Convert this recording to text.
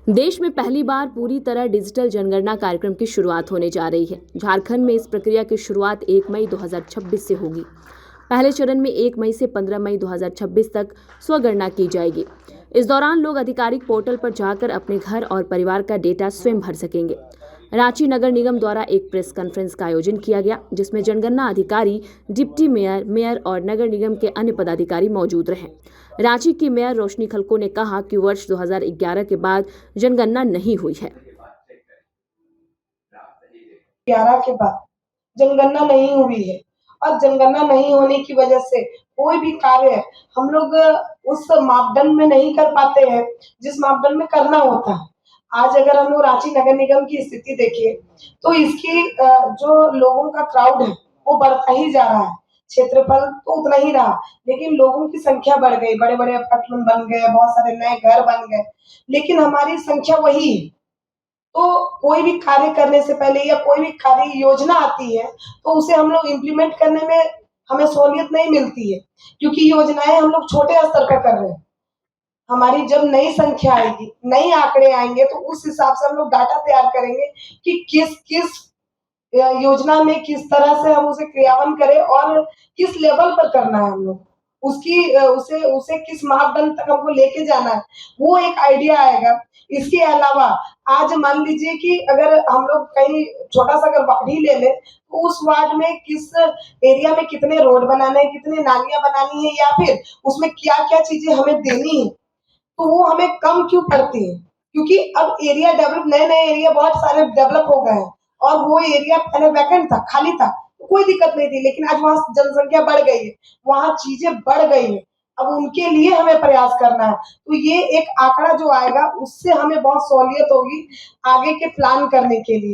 देश में पहली बार पूरी तरह डिजिटल जनगणना कार्यक्रम की शुरुआत होने जा रही है। झारखंड में इस प्रक्रिया की शुरुआत 1 मई 2026 से होगी। पहले चरण में 1 मई से 15 मई 2026 तक स्वगणना की जाएगी। इस दौरान लोग आधिकारिक पोर्टल पर जाकर अपने घर और परिवार का डेटा स्वयं भर सकेंगे। रांची नगर निगम द्वारा एक प्रेस कॉन्फ्रेंस का आयोजन किया गया, जिसमें जनगणना अधिकारी, डिप्टी मेयर, मेयर और नगर निगम के अन्य पदाधिकारी मौजूद रहे। रांची की मेयर रोशनी खलको ने कहा कि वर्ष 2011 के बाद जनगणना नहीं हुई है। 11 के बाद जनगणना नहीं हुई है और जनगणना नहीं होने की वजह से कोई भी कार्य हम लोग उस मापदंड में नहीं कर पाते हैं जिस मापदंड में करना होता है। आज अगर हम लोग रांची नगर निगम की स्थिति देखें तो इसकी जो लोगों का क्राउड है वो बढ़ता ही जा रहा है। क्षेत्रफल तो उतना ही रहा, लेकिन लोगों की संख्या बढ़ गई, बड़े-बड़े अपार्टमेंट बन गए, बहुत सारे नए घर बन गए, लेकिन हमारी संख्या वही है। तो कोई भी कार्य करने से पहले या कोई भी कार्य योजना आती है तो उसे हम लोग इम्प्लीमेंट करने में हमें सहूलियत नहीं मिलती है, क्योंकि योजनाएं हम लोग छोटे स्तर पर कर रहे हैं। हमारी जब नई संख्या आएगी, नए आंकड़े आएंगे तो उस हिसाब से हम लोग डाटा तैयार करेंगे कि किस किस योजना में किस तरह से हम उसे क्रियान्वयन करें और किस लेवल पर करना है हम लोग। उसकी उसे उसे किस मापदंड तक हमको लेके जाना है, वो एक आइडिया आएगा। इसके अलावा आज मान लीजिए कि अगर हम लोग कहीं छोटा-सा अगर वार्ड ही ले लें, तो उस वार्ड में किस एरिया में कितने रोड बनाने हैं, कितनी नालियाँ बनानी है या फिर उसमें क्या-क्या चीज़ें हमें देनी है, तो वो हमें कम क्यों पड़ती है? क्योंकि अब एरिया डेवलप नए-नए एरिया बहुत सारे डेवलप हो गए हैं और वो एरिया पहले वैकेंट था, खाली था, तो कोई दिक्कत नहीं थी, लेकिन आज वहाँ जनसंख्या बढ़ गई है, वहाँ चीज़ें बढ़ गई हैं। अब उनके लिए हमें प्रयास करना है। तो ये एक आंकड़ा जो आएगा उससे हमें बहुत सहूलियत होगी आगे के प्लान करने के लिए।